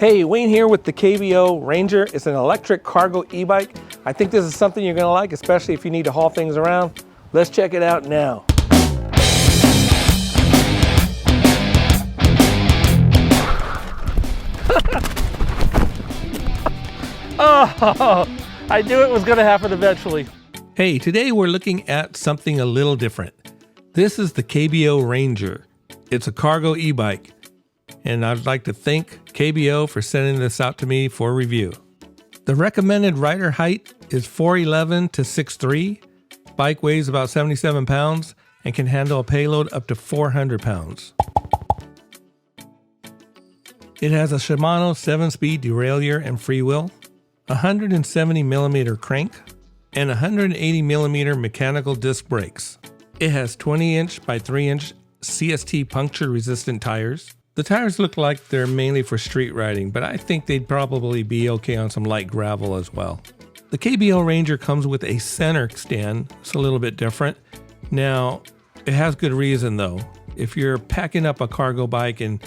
Hey, Wayne here with the KBO Ranger. It's an electric cargo e-bike. I think this is something you're gonna like, especially if you need to haul things around. Let's check it out now. Oh, I knew it was gonna happen eventually. Hey, today we're looking at something a little different. This is the KBO Ranger. It's a cargo e-bike. And I'd like to thank KBO for sending this out to me for review. The recommended rider height is 4'11" to 6'3". Bike weighs about 77 pounds and can handle a payload up to 400 pounds. It has a Shimano 7-speed derailleur and freewheel, 170mm crank, and 180mm mechanical disc brakes. It has 20-inch by 3-inch CST puncture resistant tires. The tires look like they're mainly for street riding, but I think they'd probably be okay on some light gravel as well. The KBO Ranger comes with a center stand. It's a little bit different. Now, it has good reason though. If you're packing up a cargo bike and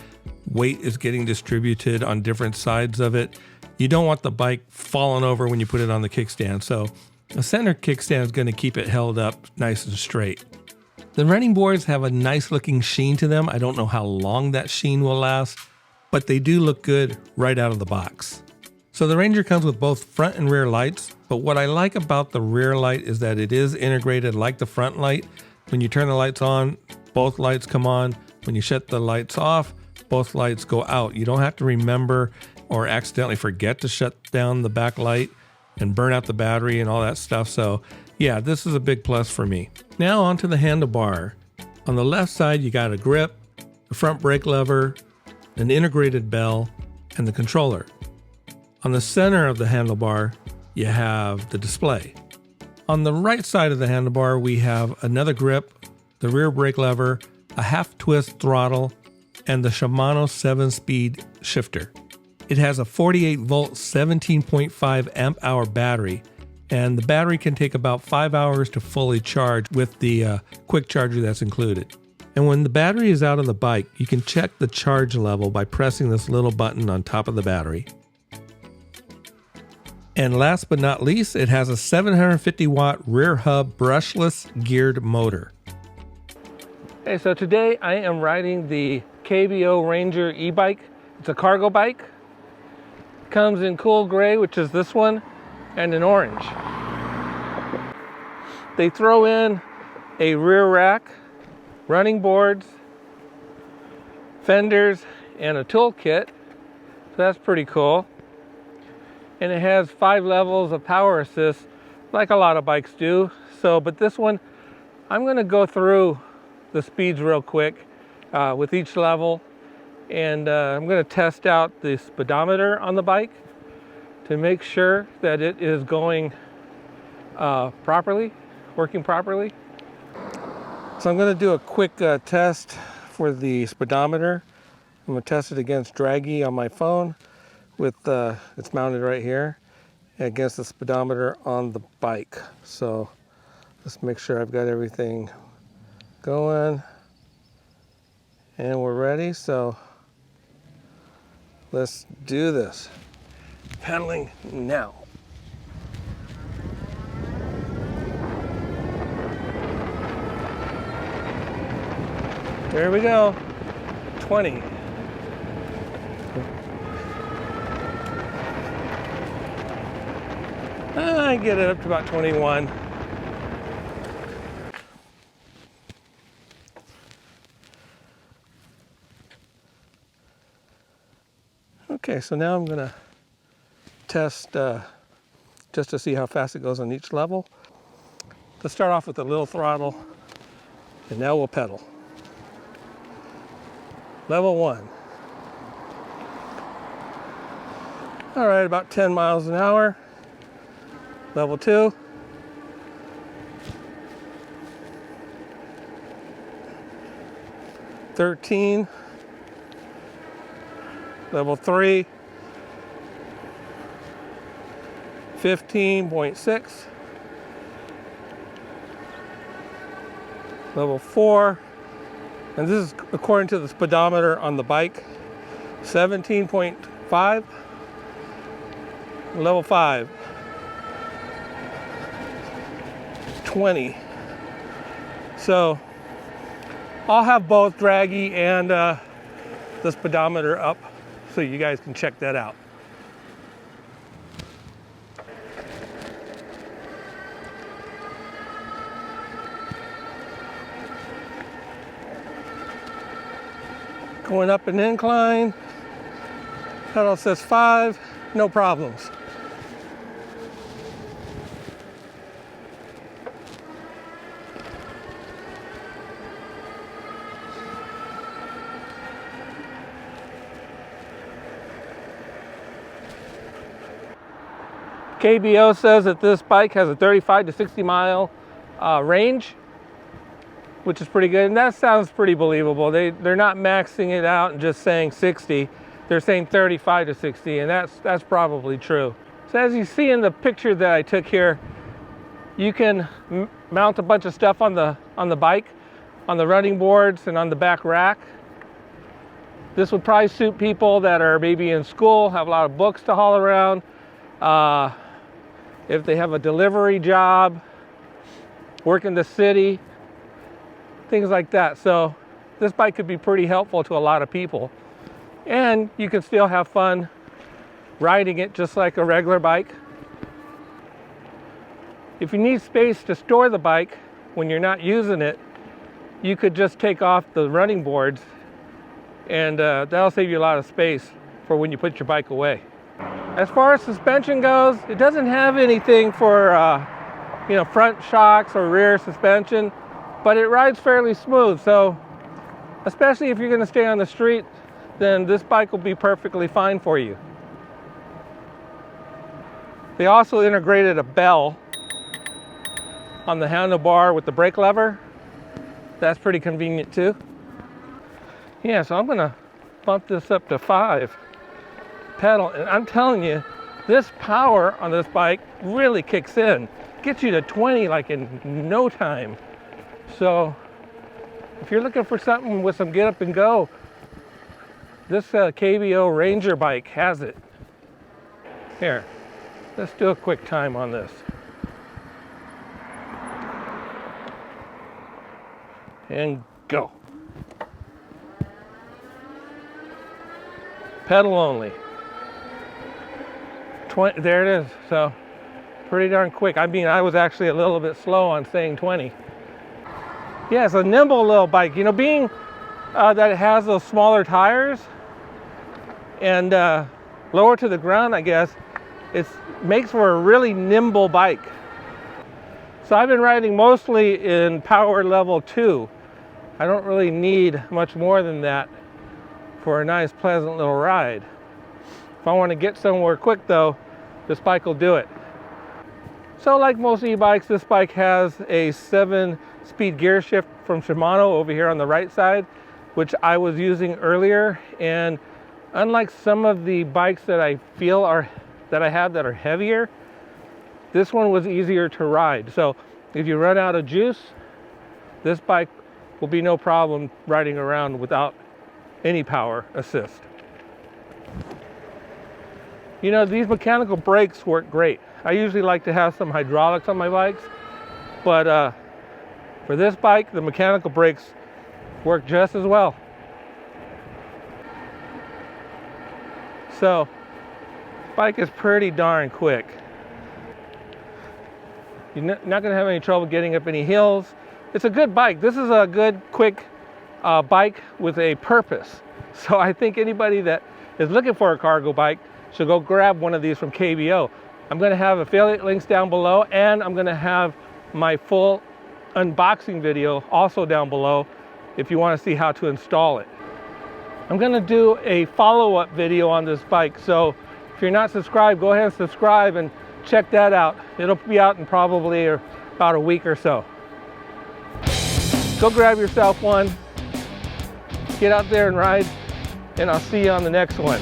weight is getting distributed on different sides of it, you don't want the bike falling over when you put it on the kickstand. So a center kickstand is going to keep it held up nice and straight. The running boards have a nice looking sheen to them. I don't know how long that sheen will last, but they do look good right out of the box. So the Ranger comes with both front and rear lights, but what I like about the rear light is that it is integrated like the front light. When you turn the lights on, both lights come on. When you shut the lights off, both lights go out. You don't have to remember or accidentally forget to shut down the back light and burn out the battery and all that stuff. So yeah, this is a big plus for me. Now onto the handlebar. On the left side, you got a grip, a front brake lever, an integrated bell, and the controller. On the center of the handlebar, you have the display. On the right side of the handlebar, we have another grip, the rear brake lever, a half twist throttle, and the Shimano 7-speed shifter. It has a 48 volt, 17.5 amp hour battery, and the battery can take about 5 hours to fully charge with the quick charger that's included. And when the battery is out of the bike, you can check the charge level by pressing this little button on top of the battery. And last but not least, it has a 750 watt rear hub brushless geared motor. Hey, so today I am riding the KBO Ranger e-bike. It's a cargo bike. Comes in cool gray, which is this one, and an orange. They throw in a rear rack, running boards, fenders, and a toolkit. So that's pretty cool. And it has 5 levels of power assist, like a lot of bikes do. So, but this one, I'm gonna go through the speeds real quick with each level. And I'm gonna test out the speedometer on the bike to make sure that it is going properly, working properly. So I'm gonna do a quick test for the speedometer. I'm gonna test it against Draggy on my phone with, it's mounted right here, against the speedometer on the bike. So let's make sure I've got everything going and we're ready. So let's do this. Pedaling now. There we go. 20. I get it up to about 21. Okay, so now I'm gonna test just to see how fast it goes on each level. Let's start off with a little throttle, and now we'll pedal. Level 1. All right, about 10 miles an hour. Level 2. $13. Level 3. 15.6. Level 4. And this is according to the speedometer on the bike. 17.2. 5. Level 5. 20. So I'll have both draggy and the speedometer up so you guys can check that out. Going up an incline, pedal says 5, no problems. KBO says that this bike has a 35 to 60 mile range, which is pretty good, and that sounds pretty believable. They're not maxing it out and just saying 60. They're saying 35 to 60, and that's probably true. So as you see in the picture that I took here, you can mount a bunch of stuff on the bike, on the running boards, and on the back rack. This would probably suit people that are maybe in school, have a lot of books to haul around. If they have a delivery job, work in the city, things like that. So this bike could be pretty helpful to a lot of people. And you can still have fun riding it just like a regular bike. If you need space to store the bike when you're not using it, you could just take off the running boards, and that'll save you a lot of space for when you put your bike away. As far as suspension goes, it doesn't have anything for front shocks or rear suspension, but it rides fairly smooth. So especially if you're going to stay on the street, then this bike will be perfectly fine for you. They also integrated a bell on the handlebar with the brake lever. That's pretty convenient too. Yeah, so I'm going to bump this up to 5 pedal, and I'm telling you, this power on this bike really kicks in. Gets you to 20 like in no time. So if you're looking for something with some get up and go, this KBO Ranger bike has it. Here, let's do a quick time on this. And go. Pedal only. 20, there it is. So pretty darn quick. I mean, I was actually a little bit slow on saying 20. Yeah, it's a nimble little bike. You know, being that it has those smaller tires and lower to the ground, I guess, it makes for a really nimble bike. So I've been riding mostly in power level 2. I don't really need much more than that for a nice, pleasant little ride. If I want to get somewhere quick though, this bike will do it. So like most e-bikes, this bike has a 7-speed gear shift from Shimano over here on the right side, which I was using earlier. And unlike some of the bikes that I feel that I have that are heavier, this one was easier to ride. So if you run out of juice, this bike will be no problem riding around without any power assist. You know, these mechanical brakes work great. I usually like to have some hydraulics on my bikes, but for this bike, the mechanical brakes work just as well. So, this bike is pretty darn quick. You're not going to have any trouble getting up any hills. It's a good bike. This is a good, quick bike with a purpose. So I think anybody that is looking for a cargo bike should go grab one of these from KBO. I'm going to have affiliate links down below, and I'm going to have my full unboxing video also down below if you want to see how to install it. I'm going to do a follow-up video on this bike, so if you're not subscribed, go ahead and subscribe and check that out. It'll be out in probably about a week or so. Go grab yourself one, get out there and ride, and I'll see you on the next one.